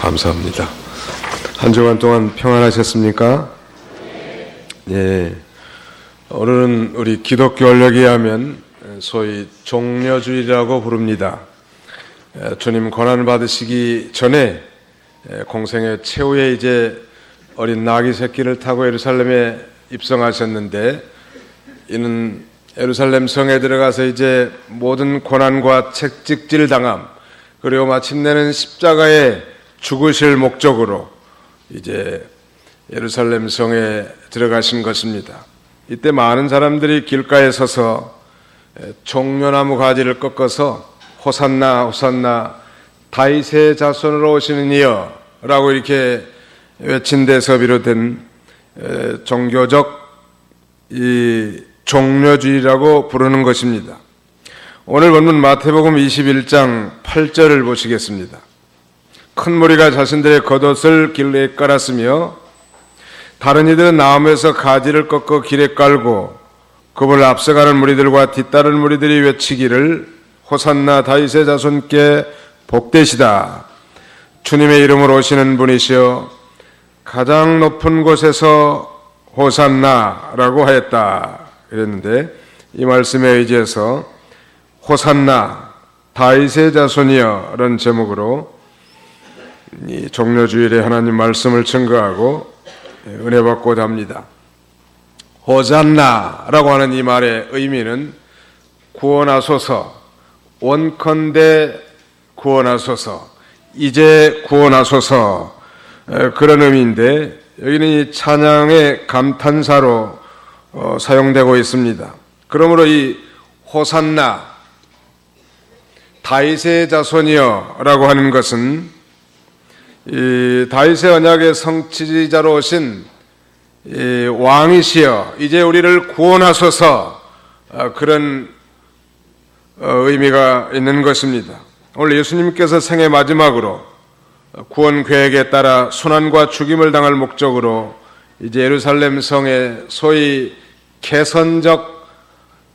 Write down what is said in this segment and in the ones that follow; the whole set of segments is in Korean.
감사합니다. 한 주간 동안 평안하셨습니까? 예. 오늘은 우리 기독교 원력에 하면 소위 종려주일이라고 부릅니다. 주님 고난 받으시기 전에 공생의 최후에 이제 어린 나귀 새끼를 타고 예루살렘에 입성하셨는데, 이는 예루살렘 성에 들어가서 이제 모든 고난과 채찍질 당함, 그리고 마침내는 십자가에 죽으실 목적으로 이제 예루살렘 성에 들어가신 것입니다. 이때 많은 사람들이 길가에 서서 종려나무 가지를 꺾어서 호산나 호산나 다윗의 자손으로 오시는 이여 라고 이렇게 외친 데서 비롯된 종교적 이 종려주의라고 부르는 것입니다. 오늘 본문 마태복음 21장 8절을 보시겠습니다. 큰 무리가 자신들의 겉옷을 길에 깔았으며 다른 이들은 나무에서 가지를 꺾어 길에 깔고 그를 앞서가는 무리들과 뒤따른 무리들이 외치기를 호산나 다윗의 자손께 복되시다. 주님의 이름으로 오시는 분이시여 가장 높은 곳에서 호산나라고 하였다. 이랬는데, 이 말씀에 의지해서 호산나 다윗의 자손이여 라는 제목으로 이 종려주일에 하나님 말씀을 증거하고 은혜 받고자 합니다. 호산나라고 하는 이 말의 의미는 구원하소서, 원컨대 구원하소서, 이제 구원하소서, 그런 의미인데, 여기는 이 찬양의 감탄사로 사용되고 있습니다. 그러므로 이 호산나 다윗의 자손이여 라고 하는 것은 이 다윗의 언약의 성취자로 오신 이 왕이시여 이제 우리를 구원하소서, 그런 의미가 있는 것입니다. 오늘 예수님께서 생애 마지막으로 구원 계획에 따라 순환과 죽임을 당할 목적으로 이제 예루살렘 성에 소위 개선적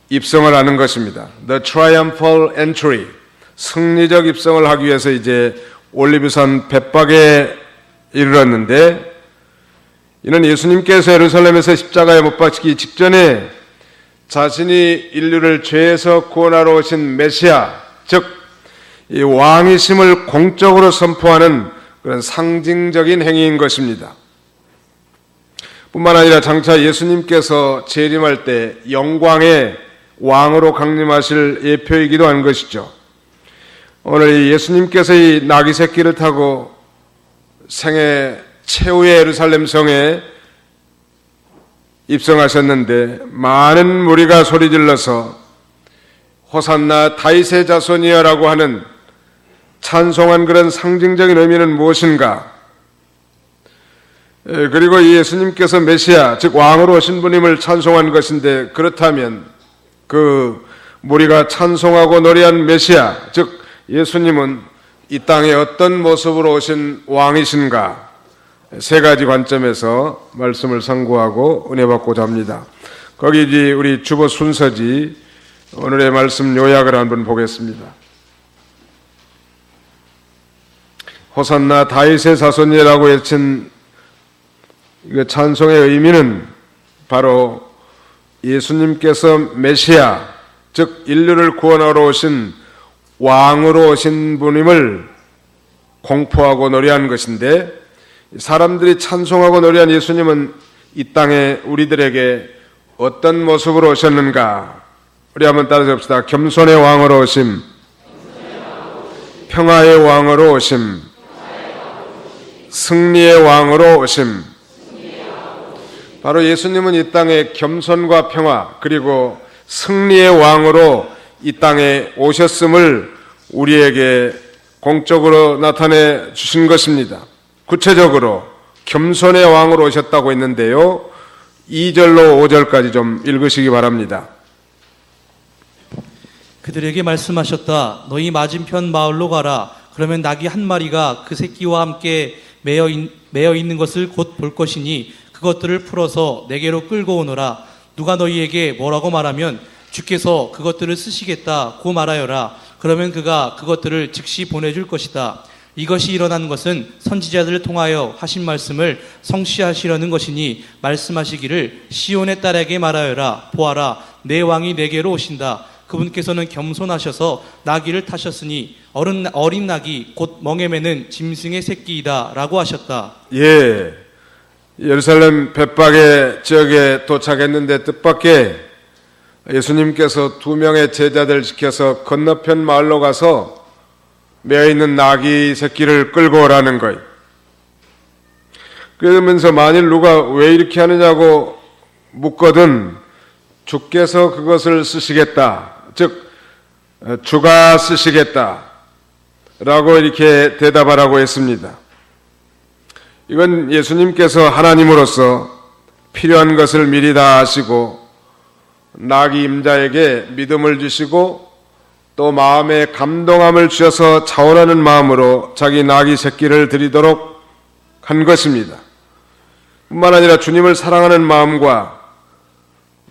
입성을 하는 것입니다. The triumphal entry, 승리적 입성을 하기 위해서 이제 올리브산 벳박에 이르렀는데, 이는 예수님께서 예루살렘에서 십자가에 못 박히기 직전에 자신이 인류를 죄에서 구원하러 오신 메시아, 즉 이 왕이심을 공적으로 선포하는 그런 상징적인 행위인 것입니다. 뿐만 아니라 장차 예수님께서 재림할 때 영광의 왕으로 강림하실 예표이기도 한 것이죠. 오늘 이 예수님께서 이 나귀 새끼를 타고 생애 최후의 예루살렘 성에 입성하셨는데, 많은 무리가 소리질러서 호산나 다윗의 자손이여라고 하는 찬송한 그런 상징적인 의미는 무엇인가? 그리고 이 예수님께서 메시아, 즉 왕으로 오신 분임을 찬송한 것인데, 그렇다면 그 무리가 찬송하고 노래한 메시아, 즉 예수님은 이 땅에 어떤 모습으로 오신 왕이신가? 세 가지 관점에서 말씀을 상고하고 은혜 받고자 합니다. 거기 이제 우리 주보 순서지 오늘의 말씀 요약을 한번 보겠습니다. 호산나 다윗의 자손이라고 외친 찬송의 의미는 바로 예수님께서 메시아, 즉 인류를 구원하러 오신 왕으로 오신 분임을 공포하고 노래한 것인데, 사람들이 찬송하고 노래한 예수님은 이 땅에 우리들에게 어떤 모습으로 오셨는가? 우리 한번 따라서 봅시다. 겸손의 왕으로 오심, 평화의 왕으로 오심, 승리의 왕으로 오심. 바로 예수님은 이 땅에 겸손과 평화 그리고 승리의 왕으로 이 땅에 오셨음을 우리에게 공적으로 나타내 주신 것입니다. 구체적으로 겸손의 왕으로 오셨다고 했는데요, 2절로 5절까지 좀 읽으시기 바랍니다. 그들에게 말씀하셨다. 너희 맞은편 마을로 가라. 그러면 나귀 한 마리가 그 새끼와 함께 매여 있는 것을 곧 볼 것이니 그것들을 풀어서 내게로 끌고 오너라. 누가 너희에게 뭐라고 말하면 주께서 그것들을 쓰시겠다 고 말하여라. 그러면 그가 그것들을 즉시 보내줄 것이다. 이것이 일어난 것은 선지자들을 통하여 하신 말씀을 성취하시려는 것이니 말씀하시기를 시온의 딸에게 말하여라. 보아라, 내 왕이 내게로 오신다. 그분께서는 겸손하셔서 나귀를 타셨으니 어린 나귀 곧 멍에 매는 짐승의 새끼이다 라고 하셨다. 예, 예루살렘 bet박의 지역에 도착했는데 뜻밖의 예수님께서 2명의 제자들 지켜서 건너편 마을로 가서 매어있는 나귀 새끼를 끌고 오라는 거예요. 그러면서 만일 누가 왜 이렇게 하느냐고 묻거든 주께서 그것을 쓰시겠다, 즉 주가 쓰시겠다 라고 이렇게 대답하라고 했습니다. 이건 예수님께서 하나님으로서 필요한 것을 미리 다 아시고 나귀 임자에게 믿음을 주시고 또 마음에 감동함을 주셔서 자원하는 마음으로 자기 나귀 새끼를 드리도록 한 것입니다. 뿐만 아니라 주님을 사랑하는 마음과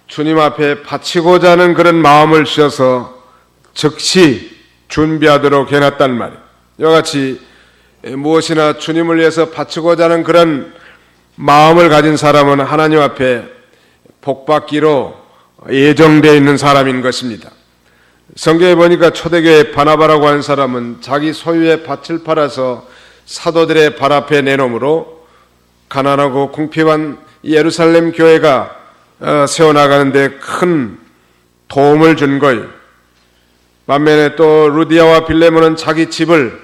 주님 앞에 바치고자 하는 그런 마음을 주셔서 즉시 준비하도록 해놨단 말이에요. 이와 같이 무엇이나 주님을 위해서 바치고자 하는 그런 마음을 가진 사람은 하나님 앞에 복받기로 예정되어 있는 사람인 것입니다. 성경에 보니까 초대교회 바나바라고 하는 사람은 자기 소유의 밭을 팔아서 사도들의 발 앞에 내놓음으로 가난하고 궁핍한 예루살렘 교회가 세워나가는데 큰 도움을 준 거예요. 반면에 또 루디아와 빌레몬은 자기 집을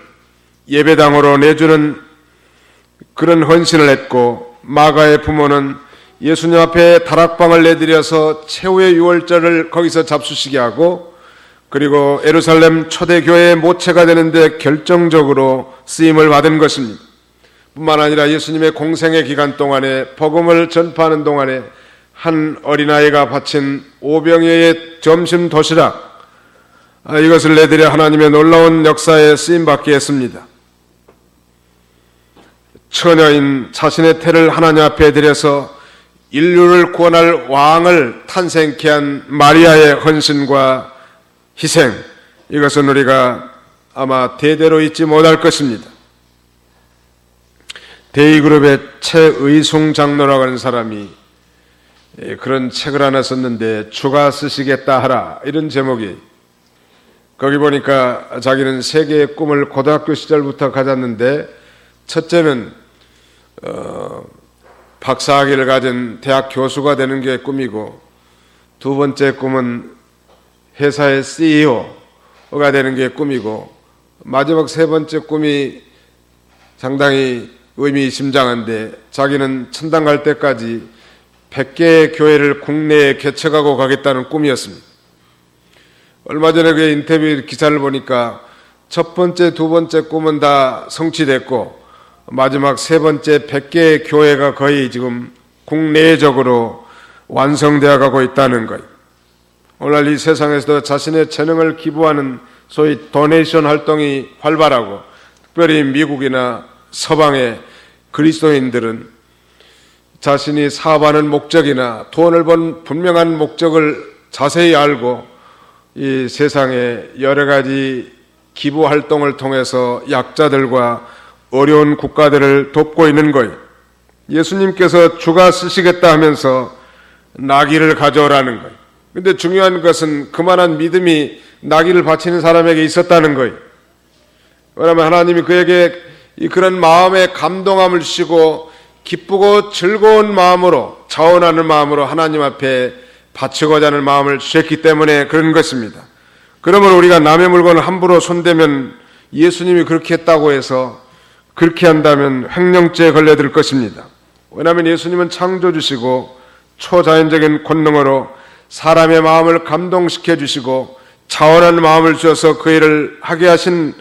예배당으로 내주는 그런 헌신을 했고, 마가의 부모는 예수님 앞에 다락방을 내드려서 최후의 유월절을 거기서 잡수시게 하고, 그리고 예루살렘 초대교회의 모체가 되는데 결정적으로 쓰임을 받은 것입니다. 뿐만 아니라 예수님의 공생의 기간 동안에 복음을 전파하는 동안에 한 어린아이가 바친 오병이어의 점심 도시락, 이것을 내드려 하나님의 놀라운 역사에 쓰임받게 했습니다. 처녀인 자신의 태를 하나님 앞에 드려서 인류를 구원할 왕을 탄생케 한 마리아의 헌신과 희생, 이것은 우리가 아마 대대로 잊지 못할 것입니다. 데이그룹의 최의송 장로라고 하는 사람이 그런 책을 하나 썼는데 주가 쓰시겠다 하라, 이런 제목이. 거기 보니까 자기는 세 개의 꿈을 고등학교 시절부터 가졌는데, 첫째는 박사학위를 가진 대학 교수가 되는 게 꿈이고, 두 번째 꿈은 회사의 CEO가 되는 게 꿈이고, 마지막 세 번째 꿈이 상당히 의미심장한데, 자기는 천당 갈 때까지 100개의 교회를 국내에 개척하고 가겠다는 꿈이었습니다. 얼마 전에 그 인터뷰 기사를 보니까 첫 번째, 두 번째 꿈은 다 성취됐고, 마지막 세 번째 100개의 교회가 거의 지금 국내적으로 완성되어 가고 있다는 거예요. 오늘날 이 세상에서도 자신의 재능을 기부하는 소위 도네이션 활동이 활발하고, 특별히 미국이나 서방의 그리스도인들은 자신이 사업하는 목적이나 돈을 번 분명한 목적을 자세히 알고 이 세상에 여러 가지 기부 활동을 통해서 약자들과 어려운 국가들을 돕고 있는 거예요. 예수님께서 주가 쓰시겠다 하면서 나귀를 가져오라는 거예요. 근데 중요한 것은 그만한 믿음이 나귀를 바치는 사람에게 있었다는 거예요. 왜냐하면 하나님이 그에게 그런 마음에 감동함을 주시고 기쁘고 즐거운 마음으로, 자원하는 마음으로 하나님 앞에 바치고자 하는 마음을 주셨기 때문에 그런 것입니다. 그러므로 우리가 남의 물건을 함부로 손대면 예수님이 그렇게 했다고 해서 그렇게 한다면 횡령죄에 걸려들 것입니다. 왜냐하면 예수님은 창조주시고 초자연적인 권능으로 사람의 마음을 감동시켜 주시고 자원하는 마음을 주셔서 그 일을 하게 하신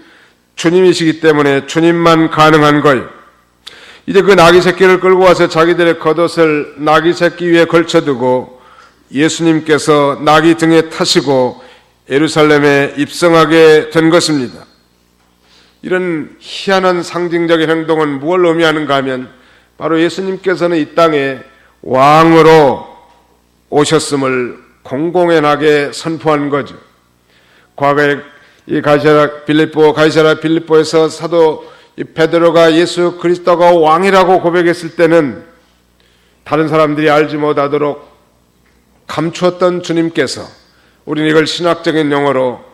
주님이시기 때문에 주님만 가능한 거예요. 이제 그 나귀 새끼를 끌고 와서 자기들의 겉옷을 나귀 새끼 위에 걸쳐두고 예수님께서 나귀 등에 타시고 예루살렘에 입성하게 된 것입니다. 이런 희한한 상징적인 행동은 무엇을 의미하는가 하면 바로 예수님께서는 이 땅에 왕으로 오셨음을 공공연하게 선포한 거죠. 과거에 이 가이사랴 빌립보에서 사도 이 베드로가 예수 그리스도가 왕이라고 고백했을 때는 다른 사람들이 알지 못하도록 감추었던 주님께서, 우리는 이걸 신학적인 용어로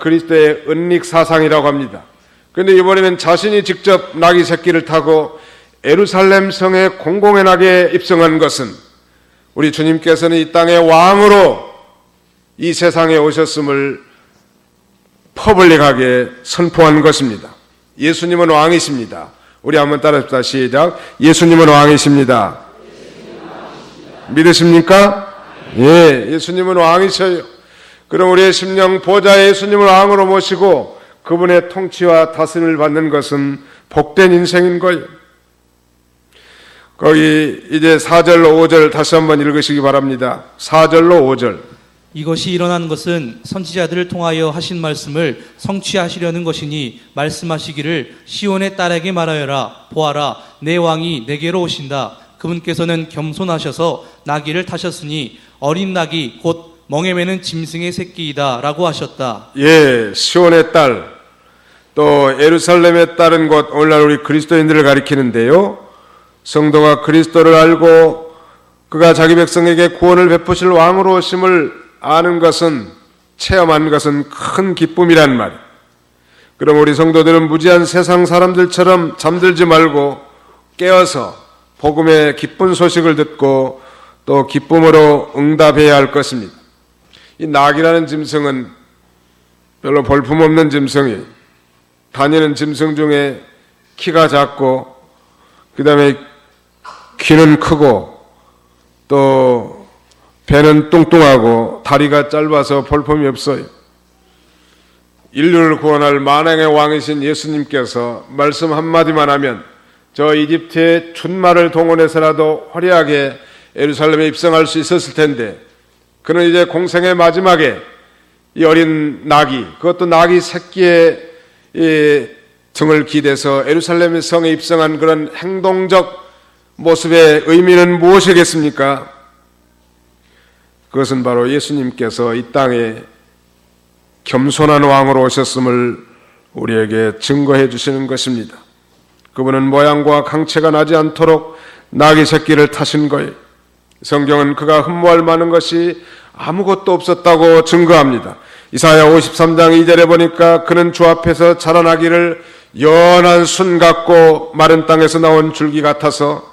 그리스도의 은닉 사상이라고 합니다. 그런데 이번에는 자신이 직접 나귀 새끼를 타고 예루살렘 성에 공공의 나귀에 입성한 것은 우리 주님께서는 이 땅의 왕으로 이 세상에 오셨음을 퍼블릭하게 선포한 것입니다. 예수님은 왕이십니다. 우리 한번 따라합시다. 시작. 예수님은 왕이십니다. 믿으십니까? 예, 예수님은 왕이셔요. 그럼 우리의 심령 보좌에 예수님을 왕으로 모시고 그분의 통치와 다스림을 받는 것은 복된 인생인 거예요. 거기 이제 4절로 5절 다시 한번 읽으시기 바랍니다. 4절로 5절. 이것이 일어난 것은 선지자들을 통하여 하신 말씀을 성취하시려는 것이니 말씀하시기를 시온의 딸에게 말하여라. 보아라, 내 왕이 내게로 오신다. 그분께서는 겸손하셔서 나귀를 타셨으니 어린 나귀 곧 멍에 매는 짐승의 새끼이다 라고 하셨다. 예, 시온의 딸, 또 예루살렘의 딸은 곧 오늘날 우리 그리스도인들을 가리키는데요. 성도가 그리스도를 알고 그가 자기 백성에게 구원을 베푸실 왕으로 오심을 아는 것은, 체험하는 것은 큰 기쁨이란 말이에요. 그럼 우리 성도들은 무지한 세상 사람들처럼 잠들지 말고 깨어서 복음의 기쁜 소식을 듣고 또 기쁨으로 응답해야 할 것입니다. 이 낙이라는 짐승은 별로 볼품없는 짐승이에요. 다니는 짐승 중에 키가 작고 그 다음에 귀는 크고 또 배는 뚱뚱하고 다리가 짧아서 볼품이 없어요. 인류를 구원할 만왕의 왕이신 예수님께서 말씀 한마디만 하면 저 이집트의 준말을 동원해서라도 화려하게 예루살렘에 입성할 수 있었을 텐데, 그는 이제 공생의 마지막에 이 어린 나귀, 그것도 나귀 새끼의 등을 기대서 예루살렘 성에 입성한 그런 행동적 모습의 의미는 무엇이겠습니까? 그것은 바로 예수님께서 이 땅에 겸손한 왕으로 오셨음을 우리에게 증거해 주시는 것입니다. 그분은 모양과 강체가 나지 않도록 나귀 새끼를 타신 거예요. 성경은 그가 흠모할 만한 것이 아무것도 없었다고 증거합니다. 이사야 53장 2절에 보니까 그는 주 앞에서 자라나기를 연한 순 같고 마른 땅에서 나온 줄기 같아서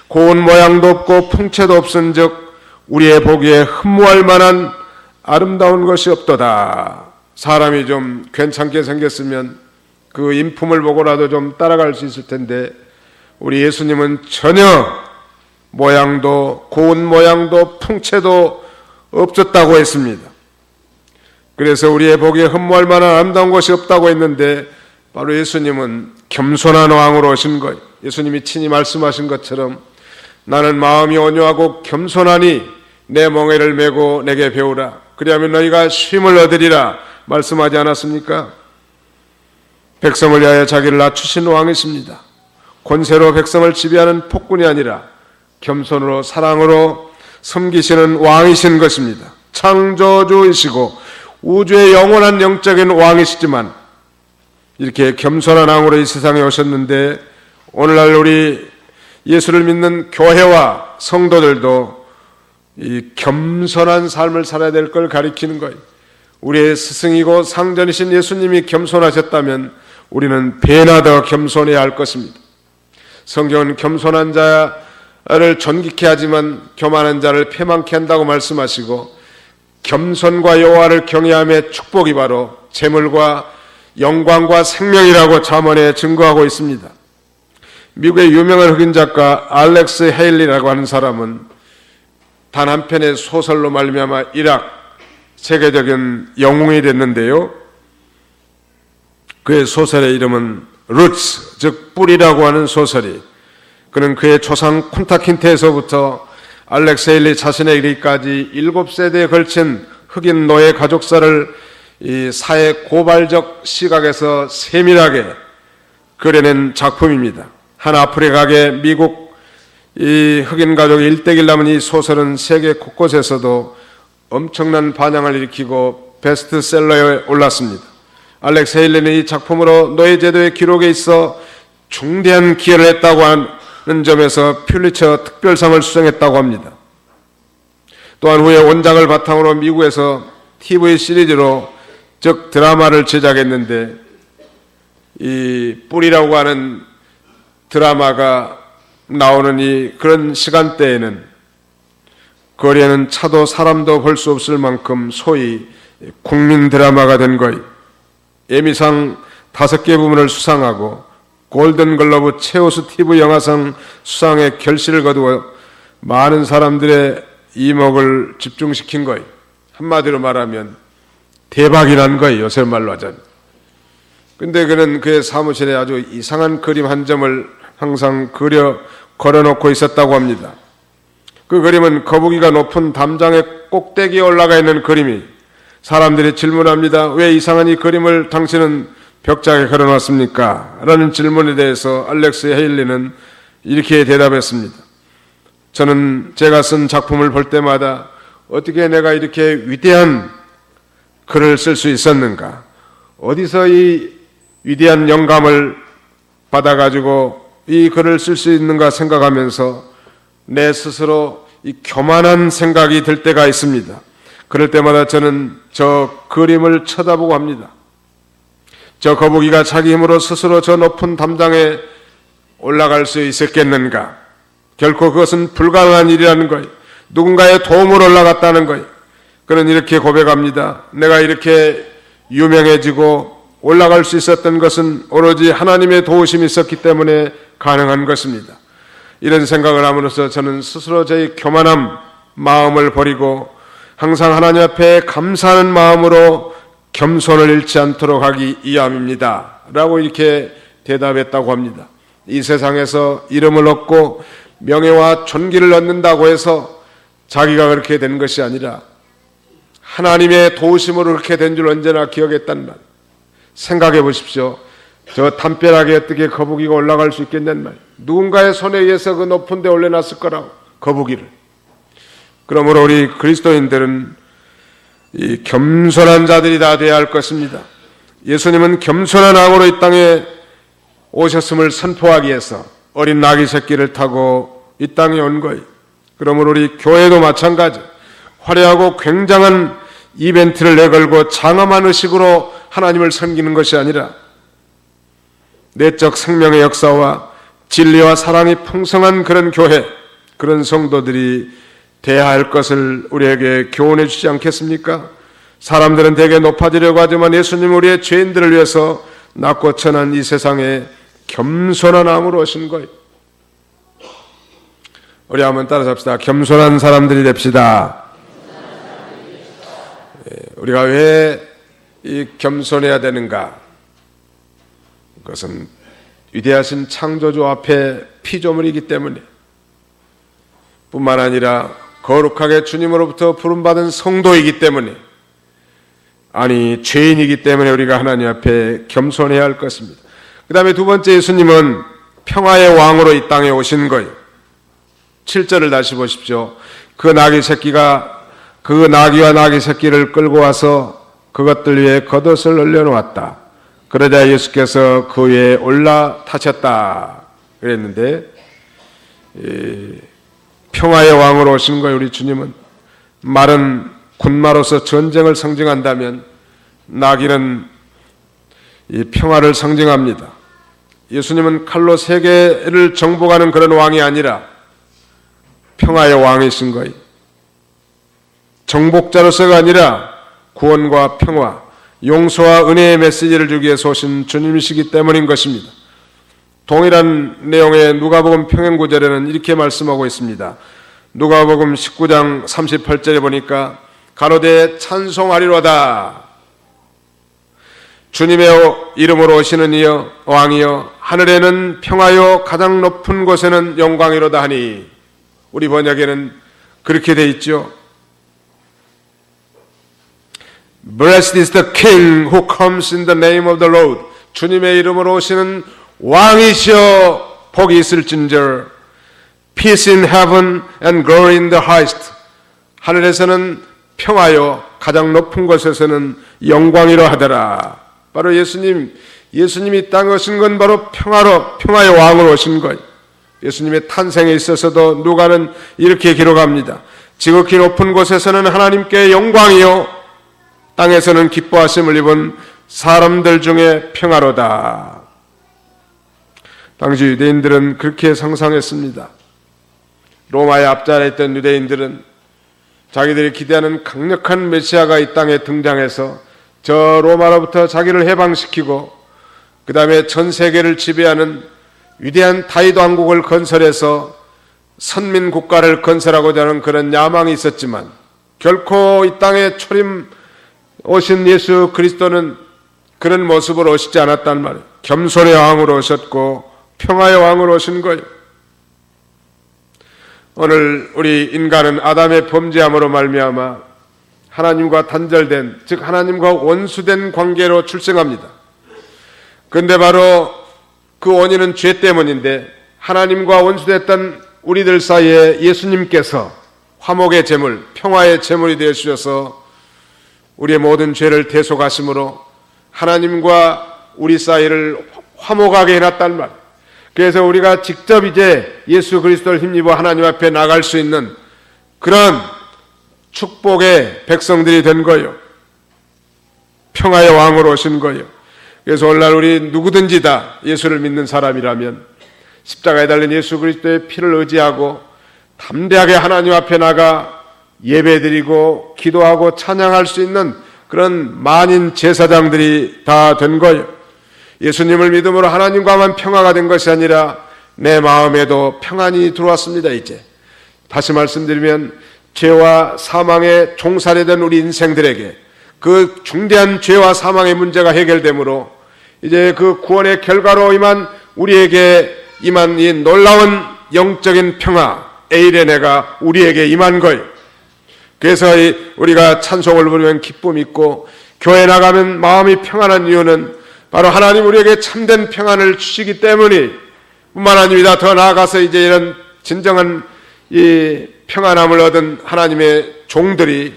고운 모양도 없고 풍채도 없은즉 우리의 보기에 흠모할 만한 아름다운 것이 없도다. 사람이 좀 괜찮게 생겼으면 그 인품을 보고라도 좀 따라갈 수 있을 텐데 우리 예수님은 전혀 모양도 고운 모양도 풍채도 없었다고 했습니다. 그래서 우리의 보기에 흠모할 만한 아름다운 것이 없다고 했는데 바로 예수님은 겸손한 왕으로 오신 거예요. 예수님이 친히 말씀하신 것처럼 나는 마음이 온유하고 겸손하니 내 멍에를 메고 내게 배우라. 그리하면 너희가 쉼을 얻으리라 말씀하지 않았습니까? 백성을 위하여 자기를 낮추신 왕이십니다. 권세로 백성을 지배하는 폭군이 아니라 겸손으로 사랑으로 섬기시는 왕이신 것입니다. 창조주이시고 우주의 영원한 영적인 왕이시지만 이렇게 겸손한 왕으로 이 세상에 오셨는데 오늘날 우리 예수를 믿는 교회와 성도들도 이 겸손한 삶을 살아야 될 걸 가리키는 거예요. 우리의 스승이고 상전이신 예수님이 겸손하셨다면 우리는 배나 더 겸손해야 할 것입니다. 성경은 겸손한 자를 존귀케 하지만 교만한 자를 패망케 한다고 말씀하시고 겸손과 여호와를 경외함의 축복이 바로 재물과 영광과 생명이라고 잠언에 증거하고 있습니다. 미국의 유명한 흑인 작가 알렉스 헤일리라고 하는 사람은 단 한 편의 소설로 말미암아 일학 세계적인 영웅이 됐는데요. 그의 소설의 이름은 루츠, 즉 뿌리라고 하는 소설이, 그는 그의 조상 쿤타킨테에서부터 알렉스 헤일리 자신의 이르기까지 7세대에 걸친 흑인 노예 가족사를 이 사회 고발적 시각에서 세밀하게 그려낸 작품입니다. 한 아프리카계 미국 이 흑인 가족이 일대기를 남은 이 소설은 세계 곳곳에서도 엄청난 반향을 일으키고 베스트셀러에 올랐습니다. 알렉스 헤일리는 이 작품으로 노예제도의 기록에 있어 중대한 기여를 했다고 하는 점에서 퓰리처 특별상을 수상했다고 합니다. 또한 후에 원작을 바탕으로 미국에서 TV 시리즈로 즉 드라마를 제작했는데 이 뿔이라고 하는 드라마가 나오는 그런 시간대에는 거리에는 차도 사람도 볼 수 없을 만큼 소위 국민 드라마가 된 거예요. 에미상 5개 부문을 수상하고 골든글러브 최우수 TV 영화상 수상의 결실을 거두어 많은 사람들의 이목을 집중시킨 거예요. 한마디로 말하면 대박이란 거예요. 요새 말로 하자면. 근데 그는 그의 사무실에 아주 이상한 그림 한 점을 항상 걸어놓고 있었다고 합니다. 그 그림은 거북이가 높은 담장의 꼭대기에 올라가 있는 그림이 사람들이 질문합니다. 왜 이상한 이 그림을 당신은 벽장에 걸어놨습니까? 라는 질문에 대해서 알렉스 헤일리는 이렇게 대답했습니다. 저는 제가 쓴 작품을 볼 때마다 어떻게 내가 이렇게 위대한 글을 쓸 수 있었는가? 어디서 이 위대한 영감을 받아가지고 이 글을 쓸 수 있는가 생각하면서 내 스스로 이 교만한 생각이 들 때가 있습니다. 그럴 때마다 저는 저 그림을 쳐다보고 합니다. 저 거북이가 자기 힘으로 스스로 저 높은 담장에 올라갈 수 있었겠는가? 결코 그것은 불가능한 일이라는 거예요. 누군가의 도움으로 올라갔다는 거예요. 그는 이렇게 고백합니다. 내가 이렇게 유명해지고 올라갈 수 있었던 것은 오로지 하나님의 도우심이 있었기 때문에 가능한 것입니다. 이런 생각을 함으로써 저는 스스로 저의 교만한 마음을 버리고 항상 하나님 앞에 감사하는 마음으로 겸손을 잃지 않도록 하기 위함입니다. 라고 이렇게 대답했다고 합니다. 이 세상에서 이름을 얻고 명예와 존귀를 얻는다고 해서 자기가 그렇게 된 것이 아니라 하나님의 도우심으로 그렇게 된 줄 언제나 기억했단 말. 생각해 보십시오. 저 담벼락에 어떻게 거북이가 올라갈 수 있겠냔 말. 누군가의 손에 의해서 그 높은 데 올려놨을 거라고, 거북이를. 그러므로 우리 그리스도인들은 이 겸손한 자들이 다 되어야 할 것입니다. 예수님은 겸손한 왕으로 이 땅에 오셨음을 선포하기 위해서 어린 나귀 새끼를 타고 이 땅에 온 거예요. 그러므로 우리 교회도 마찬가지. 화려하고 굉장한 이벤트를 내걸고 장엄한 의식으로 하나님을 섬기는 것이 아니라 내적 생명의 역사와 진리와 사랑이 풍성한 그런 교회, 그런 성도들이 돼야 할 것을 우리에게 교훈해 주지 않겠습니까? 사람들은 되게 높아지려고 하지만 예수님은 우리의 죄인들을 위해서 낮고 천한 이 세상에 겸손한 왕으로 오신 거예요. 우리 한번 따라잡시다. 겸손한 사람들이 됩시다. 우리가 왜 이 겸손해야 되는가? 그것은 위대하신 창조주 앞에 피조물이기 때문에 뿐만 아니라 거룩하게 주님으로부터 부름받은 성도이기 때문에, 아니 죄인이기 때문에 우리가 하나님 앞에 겸손해야 할 것입니다. 그 다음에 두 번째, 예수님은 평화의 왕으로 이 땅에 오신 거예요. 7절을 다시 보십시오. 그 나귀 새끼가 그 나귀와 나귀 새끼를 끌고 와서 그것들 위에 겉옷을 올려놓았다. 그러자 예수께서 그 위에 올라타셨다 그랬는데, 평화의 왕으로 오신 거예요. 우리 주님은 말은 군마로서 전쟁을 상징한다면 나귀는 이 평화를 상징합니다. 예수님은 칼로 세계를 정복하는 그런 왕이 아니라 평화의 왕이신 거예요. 정복자로서가 아니라 구원과 평화, 용서와 은혜의 메시지를 주기 위해서 오신 주님이시기 때문인 것입니다. 동일한 내용의 누가복음 평행구절에는 이렇게 말씀하고 있습니다. 누가복음 19장 38절에 보니까 가로되 찬송하리로다. 주님의 이름으로 오시는 이여 왕이여 하늘에는 평화요 가장 높은 곳에는 영광이로다 하니, 우리 번역에는 그렇게 돼 있죠. Blessed is the King who comes in the name of the Lord. 주님의 이름으로 오시는 왕이시여 복이 있을진저. Peace in heaven and glory in the highest. 하늘에서는 평화요 가장 높은 곳에서는 영광이로 하더라. 바로 예수님이 땅에 오신 건 바로 평화의 왕으로 오신 거예요. 예수님의 탄생에 있어서도 누가는 이렇게 기록합니다. 지극히 높은 곳에서는 하나님께 영광이요 땅에서는 기뻐하심을 입은 사람들 중에 평화로다. 당시 유대인들은 그렇게 상상했습니다. 로마의 앞자리에 있던 유대인들은 자기들이 기대하는 강력한 메시아가 이 땅에 등장해서 저 로마로부터 자기를 해방시키고 그 다음에 전 세계를 지배하는 위대한 다윗 왕국을 건설해서 선민 국가를 건설하고자 하는 그런 야망이 있었지만 결코 이 땅에 초림 오신 예수 그리스도는 그런 모습으로 오시지 않았단 말이에요. 겸손의 왕으로 오셨고 평화의 왕으로 오신 거예요. 오늘 우리 인간은 아담의 범죄함으로 말미암아 하나님과 단절된, 즉 하나님과 원수된 관계로 출생합니다. 그런데 바로 그 원인은 죄 때문인데 하나님과 원수됐던 우리들 사이에 예수님께서 화목의 제물, 평화의 제물이 되어 주셔서 우리의 모든 죄를 대속하심으로 하나님과 우리 사이를 화목하게 해놨단 말이에요. 그래서 우리가 직접 이제 예수 그리스도를 힘입어 하나님 앞에 나갈 수 있는 그런 축복의 백성들이 된 거예요. 평화의 왕으로 오신 거예요. 그래서 오늘날 우리 누구든지 다 예수를 믿는 사람이라면 십자가에 달린 예수 그리스도의 피를 의지하고 담대하게 하나님 앞에 나가 예배드리고 기도하고 찬양할 수 있는 그런 만인 제사장들이 다 된 거예요. 예수님을 믿음으로 하나님과만 평화가 된 것이 아니라 내 마음에도 평안이 들어왔습니다. 이제 다시 말씀드리면 죄와 사망에 종살이된 우리 인생들에게 그 중대한 죄와 사망의 문제가 해결되므로 이제 그 구원의 결과로 우리에게 임한 이 놀라운 영적인 평화 에이레네가 우리에게 임한 거예요. 그래서 우리가 찬송을 부르면 기쁨이 있고 교회 나가면 마음이 평안한 이유는 바로 하나님 우리에게 참된 평안을 주시기 때문이 뿐만 아니라 더 나아가서 이제 이런 진정한 이 평안함을 얻은 하나님의 종들이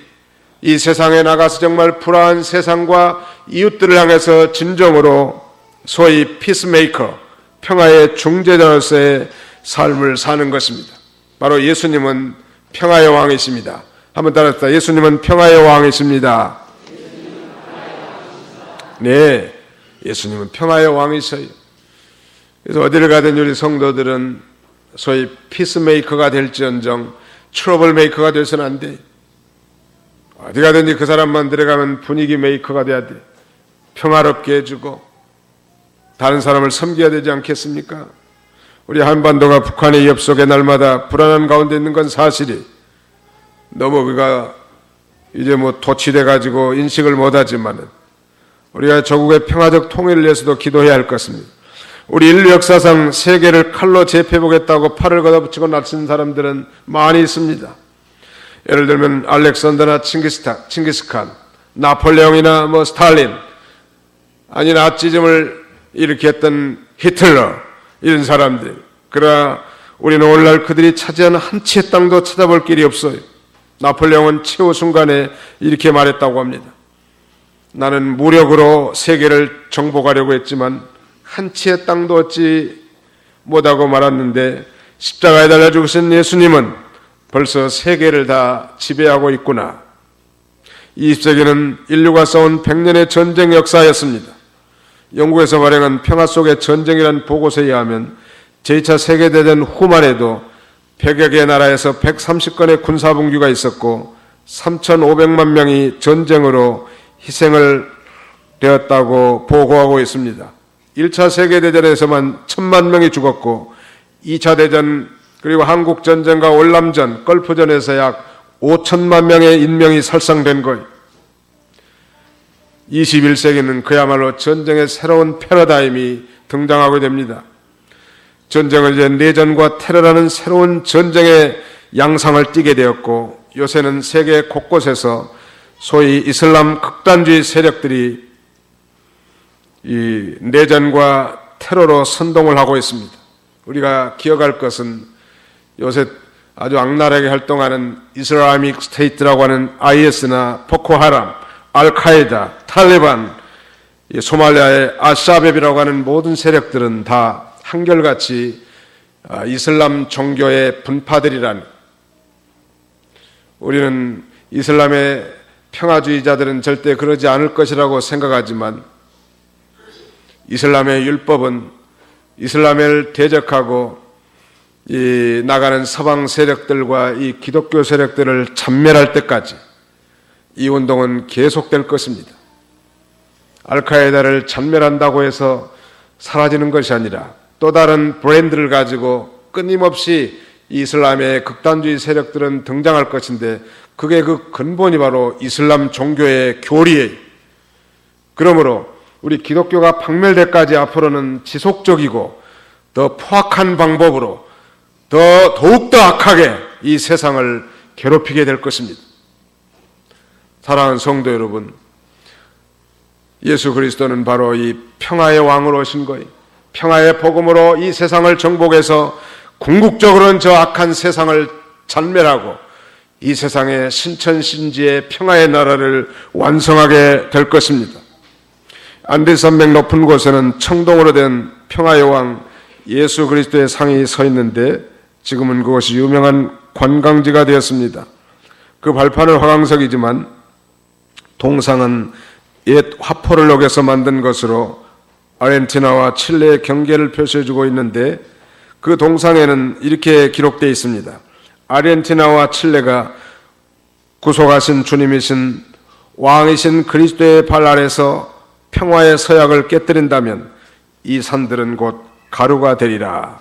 이 세상에 나가서 정말 불안한 세상과 이웃들을 향해서 진정으로 소위 피스메이커, 평화의 중재자로서의 삶을 사는 것입니다. 바로 예수님은 평화의 왕이십니다. 한번 따라합시다. 예수님은 평화의 왕이십니다. 네, 예수님은 평화의 왕이셔요. 그래서 어디를 가든 우리 성도들은 소위 피스메이커가 될지언정 트러블 메이커가 돼서는 안 돼. 어디 가든지 그 사람만 들어가면 분위기 메이커가 돼야 돼. 평화롭게 해주고 다른 사람을 섬겨야 되지 않겠습니까? 우리 한반도가 북한의 위협 속에 날마다 불안한 가운데 있는 건 사실이 너무 그가 이제 도취돼 가지고 인식을 못하지만은 우리가 조국의 평화적 통일을 위해서도 기도해야 할 것입니다. 우리 인류 역사상 세계를 칼로 제패보겠다고 팔을 걷어붙이고 나선 사람들은 많이 있습니다. 예를 들면 알렉산더나 칭기스칸, 나폴레옹이나 스탈린, 아니 나치즘을 일으켰던 히틀러, 이런 사람들. 그러나 우리는 오늘날 그들이 차지한 한 채의 땅도 찾아볼 길이 없어요. 나폴레옹은 최후 순간에 이렇게 말했다고 합니다. 나는 무력으로 세계를 정복하려고 했지만 한 채의 땅도 얻지 못하고 말았는데 십자가에 달려 죽으신 예수님은 벌써 세계를 다 지배하고 있구나. 20세기는 인류가 싸운 100년의 전쟁 역사였습니다. 영국에서 발행한 평화 속의 전쟁이라는 보고서에 의하면 제2차 세계대전 후만 해도 100여 개의 나라에서 130건의 군사붕괴가 있었고 3,500만 명이 전쟁으로 희생을 되었다고 보고하고 있습니다. 1차 세계대전에서만 1,000만 명이 죽었고 2차 대전 그리고 한국전쟁과 월남전, 걸프전에서 약 5천만 명의 인명이 살상된 거예요. 21세기는 그야말로 전쟁의 새로운 패러다임이 등장하게 됩니다. 전쟁은 이제 내전과 테러라는 새로운 전쟁의 양상을 띠게 되었고 요새는 세계 곳곳에서 소위 이슬람 극단주의 세력들이 이 내전과 테러로 선동을 하고 있습니다. 우리가 기억할 것은 요새 아주 악랄하게 활동하는 이슬라믹 스테이트라고 하는 IS나 포코하람, 알카에다, 탈레반 이 소말리아의 아샤베비라고 하는 모든 세력들은 다 한결같이 이슬람 종교의 분파들이란, 우리는 이슬람의 평화주의자들은 절대 그러지 않을 것이라고 생각하지만 이슬람의 율법은 이슬람을 대적하고 이 나가는 서방 세력들과 이 기독교 세력들을 참멸할 때까지 이 운동은 계속될 것입니다. 알카에다를 참멸한다고 해서 사라지는 것이 아니라 또 다른 브랜드를 가지고 끊임없이 이슬람의 극단주의 세력들은 등장할 것인데, 그게 그 근본이 바로 이슬람 종교의 교리예요. 그러므로 우리 기독교가 박멸되까지 앞으로는 지속적이고 더 포악한 방법으로 더욱더 악하게 이 세상을 괴롭히게 될 것입니다. 사랑하는 성도 여러분, 예수 그리스도는 바로 이 평화의 왕으로 오신 거예요. 평화의 복음으로 이 세상을 정복해서 궁극적으로는 저 악한 세상을 잔멸하고 이 세상의 신천신지의 평화의 나라를 완성하게 될 것입니다. 안디산맥 높은 곳에는 청동으로 된 평화의 왕 예수 그리스도의 상이 서 있는데, 지금은 그것이 유명한 관광지가 되었습니다. 그 발판은 화강석이지만 동상은 옛 화포를 녹여서 만든 것으로 아르헨티나와 칠레의 경계를 표시해주고 있는데, 그 동상에는 이렇게 기록되어 있습니다. 아르헨티나와 칠레가 구속하신 주님이신 왕이신 그리스도의 발 아래서 평화의 서약을 깨뜨린다면 이 산들은 곧 가루가 되리라.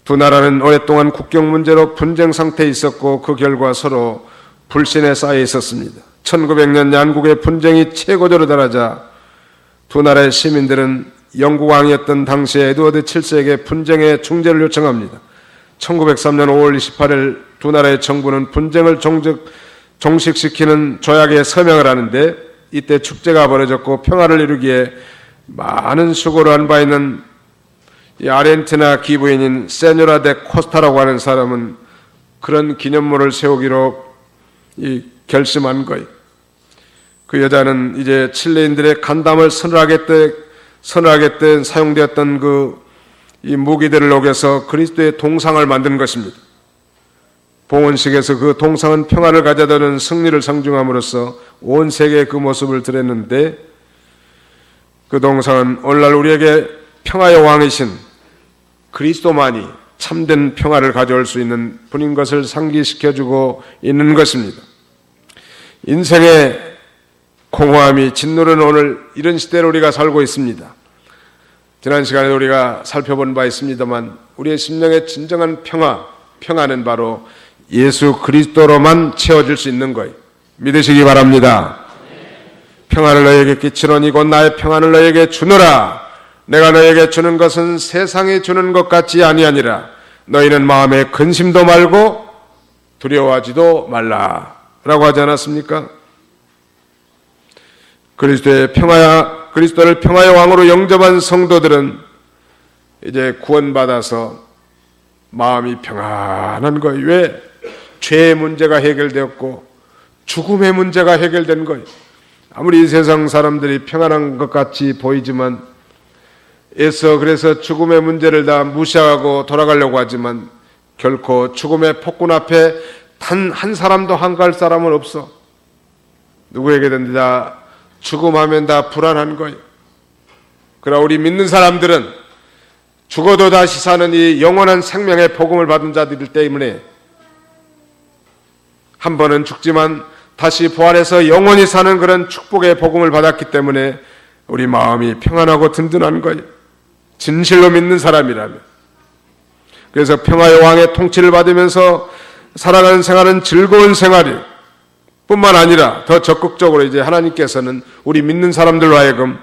두 나라는 오랫동안 국경 문제로 분쟁 상태에 있었고 그 결과 서로 불신에 쌓여 있었습니다. 1900년 양국의 분쟁이 최고조로 달하자 두 나라의 시민들은 영국 왕이었던 당시의 에드워드 7세에게 분쟁의 중재를 요청합니다. 1903년 5월 28일 두 나라의 정부는 분쟁을 종식시키는 조약에 서명을 하는데, 이때 축제가 벌어졌고 평화를 이루기에 많은 수고를 한 바 있는 이 아르헨티나 기부인인 세뇨라 데 코스타라고 하는 사람은 그런 기념물을 세우기로 결심한 거예요. 그 여자는 이제 칠레인들의 간담을 서늘하게 사용되었던 이 무기들을 녹여서 그리스도의 동상을 만든 것입니다. 봉헌식에서 그 동상은 평화를 가져다는 승리를 상징함으로써 온 세계에 그 모습을 드렸는데, 그 동상은 오늘날 우리에게 평화의 왕이신 그리스도만이 참된 평화를 가져올 수 있는 분인 것을 상기시켜주고 있는 것입니다. 인생의 공허함이 짓누르는 오늘 이런 시대를 우리가 살고 있습니다. 지난 시간에 우리가 살펴본 바 있습니다만, 우리의 심령의 진정한 평화는 바로 예수 그리스도로만 채워질 수 있는 거예요. 믿으시기 바랍니다. 평화를 너에게 끼치노니 곧 나의 평안을 너에게 주노라. 내가 너에게 주는 것은 세상이 주는 것 같지 아니하니라. 너희는 마음에 근심도 말고 두려워하지도 말라 라고 하지 않았습니까? 그리스도를 평화의 왕으로 영접한 성도들은 이제 구원받아서 마음이 평안한 거예요. 왜? 죄의 문제가 해결되었고 죽음의 문제가 해결된 거예요. 아무리 이 세상 사람들이 평안한 것 같이 보이지만 그래서 죽음의 문제를 다 무시하고 돌아가려고 하지만 결코 죽음의 폭군 앞에 단 한 사람도 한가할 사람은 없어. 누구에게든 다 죽음하면 다 불안한 거예요. 그러나 우리 믿는 사람들은 죽어도 다시 사는 이 영원한 생명의 복음을 받은 자들 때문에 한 번은 죽지만 다시 부활해서 영원히 사는 그런 축복의 복음을 받았기 때문에 우리 마음이 평안하고 든든한 거예요. 진실로 믿는 사람이라면. 그래서 평화의 왕의 통치를 받으면서 살아가는 생활은 즐거운 생활이 뿐만 아니라 더 적극적으로 이제 하나님께서는 우리 믿는 사람들로 하여금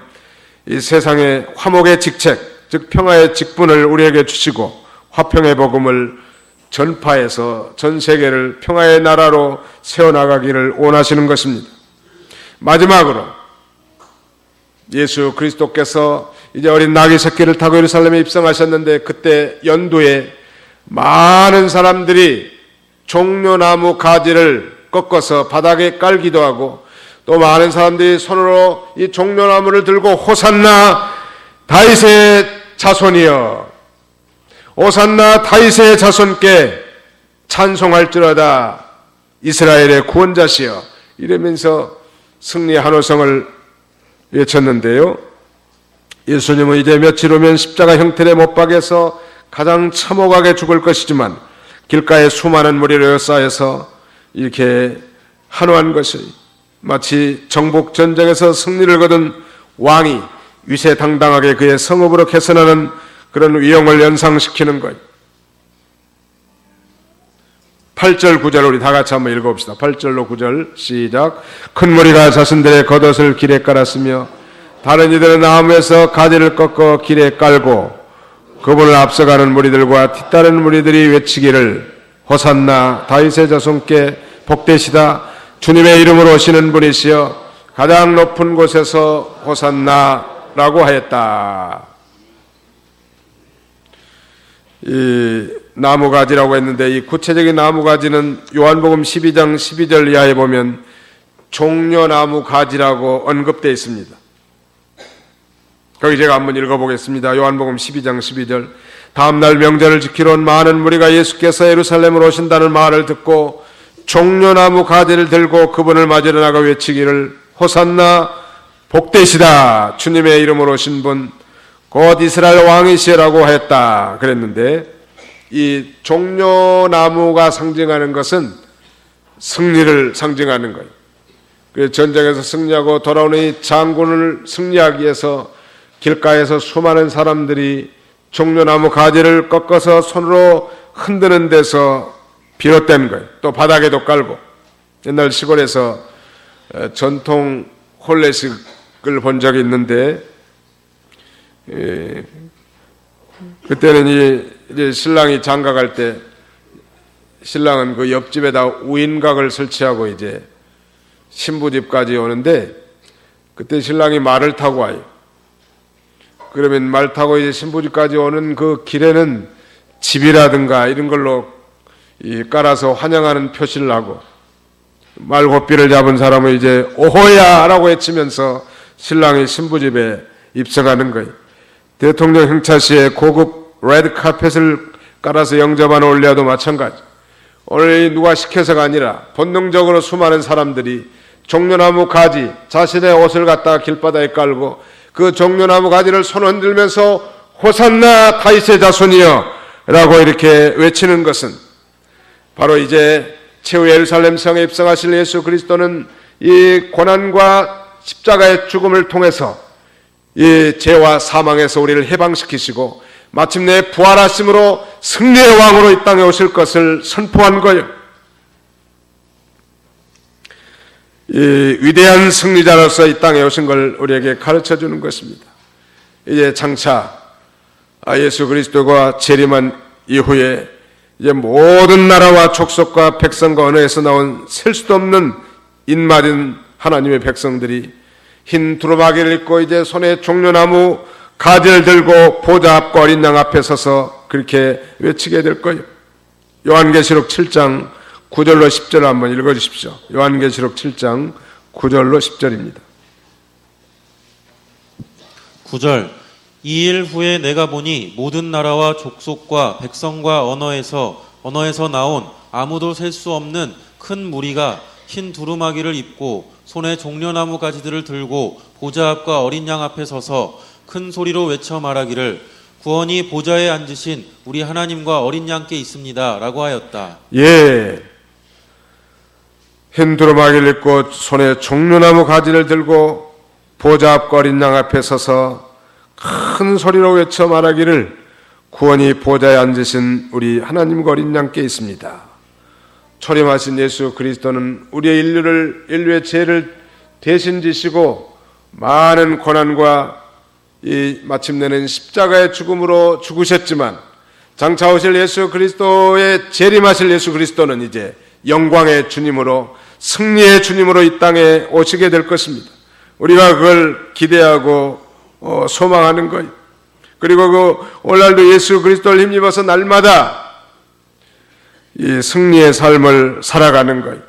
이 세상의 화목의 직책, 즉 평화의 직분을 우리에게 주시고 화평의 복음을 전파해서 전 세계를 평화의 나라로 세워나가기를 원하시는 것입니다. 마지막으로 예수 그리스도께서 이제 어린 나귀 새끼를 타고 예루살렘에 입성하셨는데, 그때 연두에 많은 사람들이 종려나무 가지를 꺾어서 바닥에 깔기도 하고 또 많은 사람들이 손으로 이 종려나무를 들고 호산나 다윗의 자손이여, 호산나 다윗의 자손께 찬송할지어다 이스라엘의 구원자시여, 이러면서 승리의 한호성을 외쳤는데요. 예수님은 이제 며칠 후면 십자가 형틀에 못 박여서 가장 참혹하게 죽을 것이지만 길가에 수많은 무리를 쌓여서 이렇게 한호한 것이 마치 정복 전쟁에서 승리를 거둔 왕이 위세당당하게 그의 성읍으로 개선하는 그런 위용을 연상시키는 것. 8절 9절 우리 다 같이 한번 읽어봅시다. 8절로 9절 시작. 큰 무리가 자신들의 겉옷을 길에 깔았으며 다른 이들은 나무에서 가지를 꺾어 길에 깔고 그분을 앞서가는 무리들과 뒤따르는 무리들이 외치기를 호산나 다윗의 자손께 복되시다, 주님의 이름으로 오시는 분이시여 가장 높은 곳에서 호산나라고 하였다. 이 나무가지라고 했는데 이 구체적인 나무가지는 요한복음 12장 12절 이하에 보면 종려나무 가지라고 언급되어 있습니다. 거기 제가 한번 읽어보겠습니다. 요한복음 12장 12절. 다음날 명절을 지키러 온 많은 무리가 예수께서 예루살렘으로 오신다는 말을 듣고 종려나무 가지를 들고 그분을 맞으러 나가 외치기를 호산나 복되시다, 주님의 이름으로 오신 분 곧 이스라엘 왕이시라고 했다 그랬는데, 이 종려나무가 상징하는 것은 승리를 상징하는 거예요. 그래서 전쟁에서 승리하고 돌아오는 이 장군을 승리하기 위해서 길가에서 수많은 사람들이 종려나무 가지를 꺾어서 손으로 흔드는 데서 비롯된 거예요. 또 바닥에도 깔고. 옛날 시골에서 전통 홀레식을 본 적이 있는데, 그때는 이제 신랑이 장가갈 때 신랑은 그 옆집에다 우인각을 설치하고 이제 신부집까지 오는데, 그때 신랑이 말을 타고 와요. 그러면 말 타고 이제 신부집까지 오는 그 길에는 집이라든가 이런 걸로 깔아서 환영하는 표시를 하고, 말고삐를 잡은 사람은 이제 오호야라고 외치면서 신랑이 신부집에 입성하는 거예요. 대통령 행차시에 고급 레드 카펫을 깔아서 영접하는 올려도 마찬가지. 오늘 누가 시켜서가 아니라 본능적으로 수많은 사람들이 종려나무 가지, 자신의 옷을 갖다가 길바닥에 깔고 그 종려나무 가지를 손 흔들면서 호산나 다윗의 자손이여 라고 이렇게 외치는 것은 바로 이제 최후 예루살렘 성에 입성하실 예수 그리스도는 이 고난과 십자가의 죽음을 통해서 이 죄와 사망에서 우리를 해방시키시고 마침내 부활하심으로 승리의 왕으로 이 땅에 오실 것을 선포한 거예요. 이 위대한 승리자로서 이 땅에 오신 걸 우리에게 가르쳐주는 것입니다. 이제 장차 예수 그리스도가 재림한 이후에 이제 모든 나라와 족속과 백성과 언어에서 나온 셀 수도 없는 인마린 하나님의 백성들이 흰 두루마기를 입고 이제 손에 종려나무 가지를 들고 보좌 앞과 어린 양 앞에 서서 그렇게 외치게 될 거예요. 요한계시록 7장 9절로 10절을 한번 읽어주십시오. 요한계시록 7장 9절로 10절입니다. 9절. 이 일 후에 내가 보니 모든 나라와 족속과 백성과 언어에서 나온 아무도 셀 수 없는 큰 무리가 흰 두루마기를 입고 손에 종려나무 가지들을 들고 보좌 앞과 어린 양 앞에 서서 큰 소리로 외쳐 말하기를 구원이 보좌에 앉으신 우리 하나님과 어린 양께 있습니다 라고 하였다. 예, 흰 두루마기를 입고 손에 종려나무 가지를 들고 보좌 앞과 어린 양 앞에 서서 큰 소리로 외쳐 말하기를 구원이 보좌에 앉으신 우리 하나님과 어린 양께 있습니다. 초림하신 예수 그리스도는 우리의 인류의 죄를 대신 지시고 많은 고난과 이 마침내는 십자가의 죽음으로 죽으셨지만 장차 오실 예수 그리스도의 재림하실 예수 그리스도는 이제 영광의 주님으로 승리의 주님으로 이 땅에 오시게 될 것입니다. 우리가 그걸 기대하고 소망하는 거예요. 그리고 그 오늘날도 예수 그리스도를 힘입어서 날마다 이 승리의 삶을 살아가는 거예요.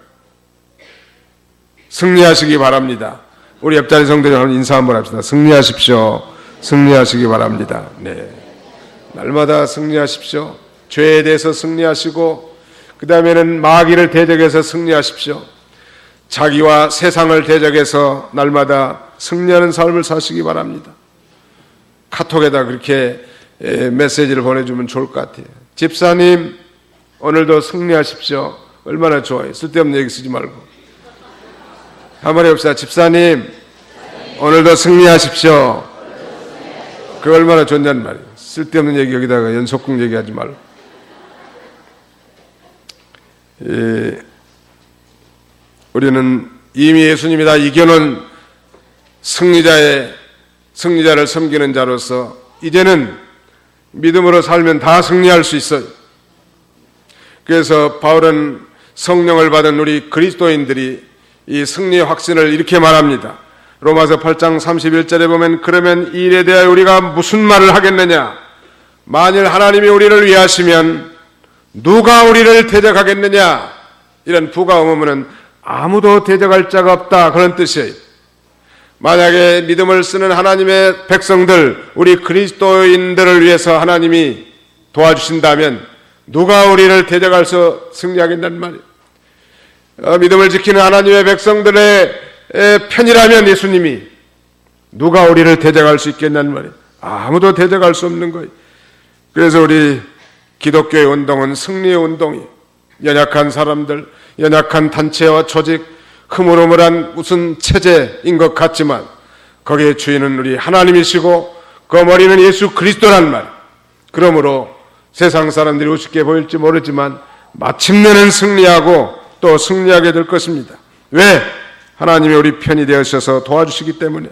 승리하시기 바랍니다. 우리 옆자리 성도님 한번 인사 한번 합시다. 승리하십시오. 승리하시기 바랍니다. 네. 날마다 승리하십시오. 죄에 대해서 승리하시고, 그 다음에는 마귀를 대적해서 승리하십시오. 자기와 세상을 대적해서 날마다 승리하는 삶을 사시기 바랍니다. 카톡에다 그렇게 메시지를 보내주면 좋을 것 같아요. 집사님, 오늘도 승리하십시오. 얼마나 좋아요. 쓸데없는 얘기 쓰지 말고. 한번 해봅시다. 집사님, 오늘도 승리하십시오. 그 얼마나 좋냐는 말이에요. 쓸데없는 얘기 여기다가 연속극 얘기하지 말고. 우리는 이미 예수님이 다 이겨놓은 승리자를 섬기는 자로서 이제는 믿음으로 살면 다 승리할 수 있어요. 그래서 바울은 성령을 받은 우리 그리스도인들이 이 승리의 확신을 이렇게 말합니다. 로마서 8장 31절에 보면 그러면 이 일에 대하여 우리가 무슨 말을 하겠느냐? 만일 하나님이 우리를 위하시면 누가 우리를 대적하겠느냐? 이런 부가음어는 아무도 대적할 자가 없다, 그런 뜻이에요. 만약에 믿음을 쓰는 하나님의 백성들, 우리 그리스도인들을 위해서 하나님이 도와주신다면 누가 우리를 대적할서 승리하겠다는 말이에요. 믿음을 지키는 하나님의 백성들의 편이라면 예수님이 누가 우리를 대적할 수 있겠냐는 말이에요. 아무도 대적할 수 없는 거예요. 그래서 우리 기독교의 운동은 승리의 운동이에요. 연약한 사람들, 연약한 단체와 조직, 흐물흐물한 무슨 체제인 것 같지만 거기에 주인은 우리 하나님이시고 그 머리는 예수 그리스도란 말이에요. 그러므로 세상 사람들이 우습게 보일지 모르지만 마침내는 승리하고 또 승리하게 될 것입니다. 왜? 하나님이 우리 편이 되어주셔서 도와주시기 때문에.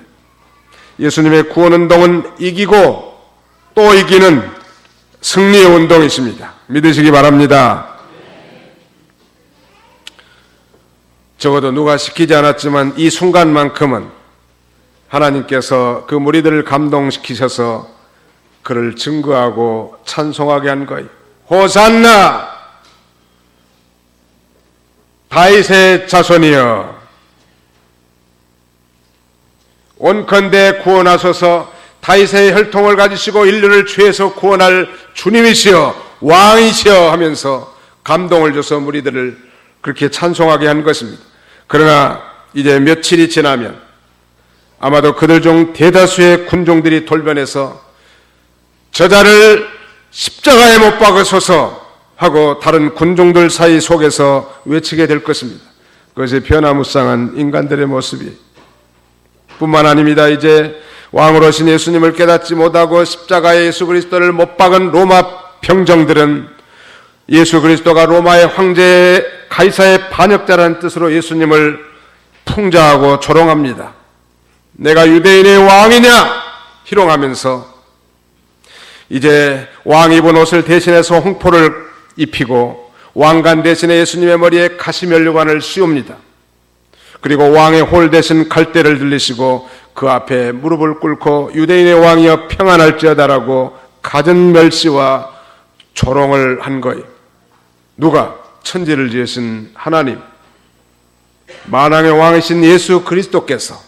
예수님의 구원 운동은 이기고 또 이기는 승리의 운동이십니다. 믿으시기 바랍니다. 적어도 누가 시키지 않았지만 이 순간만큼은 하나님께서 그 무리들을 감동시키셔서 그를 증거하고 찬송하게 한 거예요. 호산나 다윗의 자손이여, 온컨대 구원하소서. 다윗의 혈통을 가지시고 인류를 죄에서 구원할 주님이시여, 왕이시여 하면서 감동을 줘서 무리들을 그렇게 찬송하게 한 것입니다. 그러나 이제 며칠이 지나면 아마도 그들 중 대다수의 군종들이 돌변해서 저자를 십자가에 못 박으소서 하고 다른 군종들 사이 속에서 외치게 될 것입니다. 그것이 변화무쌍한 인간들의 모습이 뿐만 아닙니다. 이제 왕으로 오신 예수님을 깨닫지 못하고 십자가에 예수 그리스도를 못 박은 로마 병정들은 예수 그리스도가 로마의 황제 가이사의 반역자라는 뜻으로 예수님을 풍자하고 조롱합니다. 내가 유대인의 왕이냐? 희롱하면서 이제 왕 입은 옷을 대신해서 홍포를 입히고 왕관 대신에 예수님의 머리에 가시면류관을 씌웁니다. 그리고 왕의 홀 대신 칼대를 들리시고 그 앞에 무릎을 꿇고 유대인의 왕이여 평안할지어다라고 갖은 멸시와 조롱을 한 거예요. 누가? 천지를 지으신 하나님, 만왕의 왕이신 예수 그리스도께서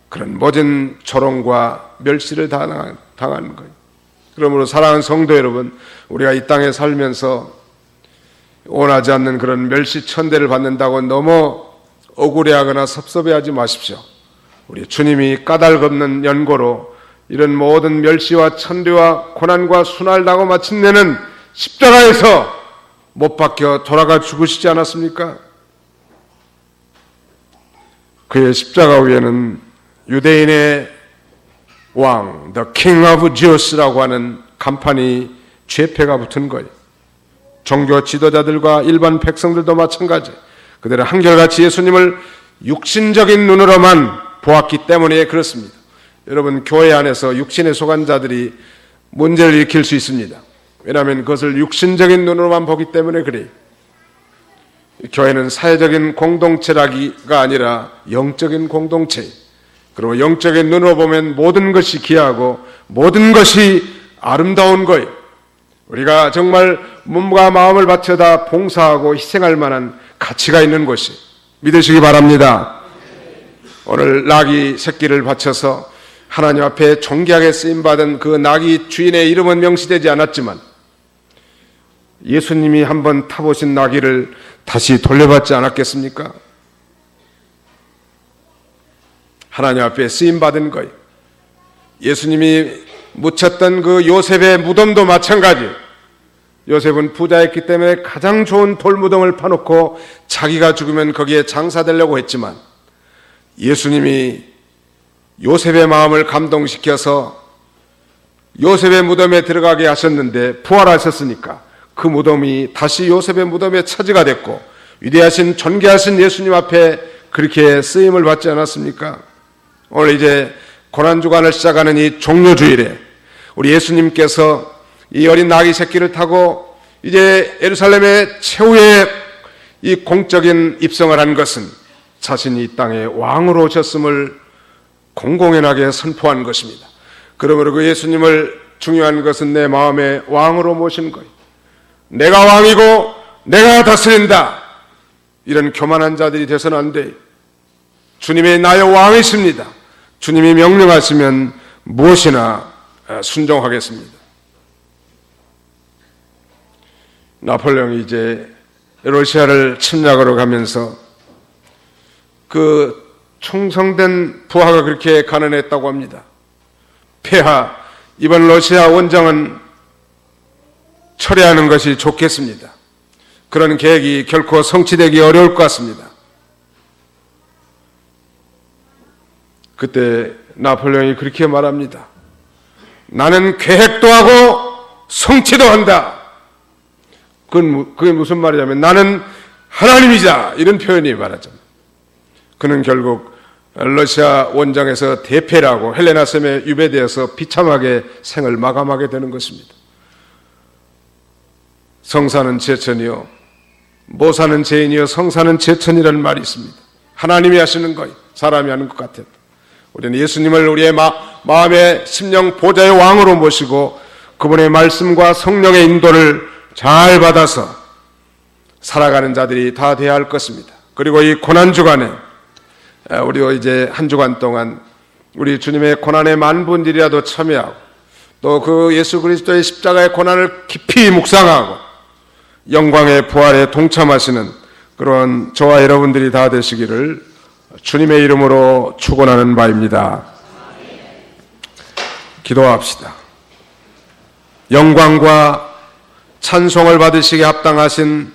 그런 모진 조롱과 멸시를 당한 거예요. 그러므로 사랑하는 성도 여러분, 우리가 이 땅에 살면서 원하지 않는 그런 멸시천대를 받는다고 너무 억울해하거나 섭섭해하지 마십시오. 우리 주님이 까닭없는 연고로 이런 모든 멸시와 천대와 고난과 순환을 당하고 마침내는 십자가에서 못 박혀 돌아가 죽으시지 않았습니까? 그의 십자가 위에는 유대인의 왕, The King of Jews라고 하는 간판이 죄패가 붙은 거예요. 종교 지도자들과 일반 백성들도 마찬가지. 그들은 한결같이 예수님을 육신적인 눈으로만 보았기 때문에 그렇습니다. 여러분, 교회 안에서 육신에 속한 자들이 문제를 일으킬 수 있습니다. 왜냐하면 그것을 육신적인 눈으로만 보기 때문에 그래요. 교회는 사회적인 공동체라기가 아니라 영적인 공동체. 그리고 영적인 눈으로 보면 모든 것이 귀하고 모든 것이 아름다운 거예요. 우리가 정말 몸과 마음을 바쳐다 봉사하고 희생할 만한 가치가 있는 곳이 믿으시기 바랍니다. 오늘 나귀 새끼를 바쳐서 하나님 앞에 존귀하게 쓰임받은 그 나귀 주인의 이름은 명시되지 않았지만 예수님이 한번 타보신 나귀를 다시 돌려받지 않았겠습니까? 하나님 앞에 쓰임받은 거예요. 예수님이 묻혔던 그 요셉의 무덤도 마찬가지. 요셉은 부자였기 때문에 가장 좋은 돌무덤을 파놓고 자기가 죽으면 거기에 장사되려고 했지만 예수님이 요셉의 마음을 감동시켜서 요셉의 무덤에 들어가게 하셨는데 부활하셨으니까 그 무덤이 다시 요셉의 무덤의 차지가 됐고 위대하신 존귀하신 예수님 앞에 그렇게 쓰임을 받지 않았습니까? 오늘 이제 고난주간을 시작하는 이 종료주일에 우리 예수님께서 이 어린 나귀 새끼를 타고 이제 예루살렘의 최후의 이 공적인 입성을 한 것은 자신이 이 땅에 왕으로 오셨음을 공공연하게 선포한 것입니다. 그러므로 그 예수님을 중요한 것은 내 마음에 왕으로 모신 거예요. 내가 왕이고 내가 다스린다. 이런 교만한 자들이 돼서는 안 돼요. 주님이 나의 왕이십니다. 주님이 명령하시면 무엇이나 순종하겠습니다. 나폴레옹이 이제 러시아를 침략하러 가면서 그 충성된 부하가 그렇게 간언했다고 합니다. 폐하, 이번 러시아 원정은 철회하는 것이 좋겠습니다. 그런 계획이 결코 성취되기 어려울 것 같습니다. 그때 나폴레옹이 그렇게 말합니다. 나는 계획도 하고 성취도 한다. 그게 무슨 말이냐면 나는 하나님이자 이런 표현이 말하죠. 그는 결국 러시아 원정에서 대패라고 헬레나 섬에 유배되어서 비참하게 생을 마감하게 되는 것입니다. 성사는 제천이요 모사는 죄인이요 성사는 제천이라는 말이 있습니다. 하나님이 하시는 거예요. 사람이 하는 것 같아요. 우리는 예수님을 우리의 마음의 심령 보좌의 왕으로 모시고 그분의 말씀과 성령의 인도를 잘 받아서 살아가는 자들이 다 되어야 할 것입니다. 그리고 이 고난주간에 우리도 이제 한 주간 동안 우리 주님의 고난의 만분일이라도 참여하고 또 그 예수 그리스도의 십자가의 고난을 깊이 묵상하고 영광의 부활에 동참하시는 그런 저와 여러분들이 다 되시기를 주님의 이름으로 축원하는 바입니다. 기도합시다. 영광과 찬송을 받으시기에 합당하신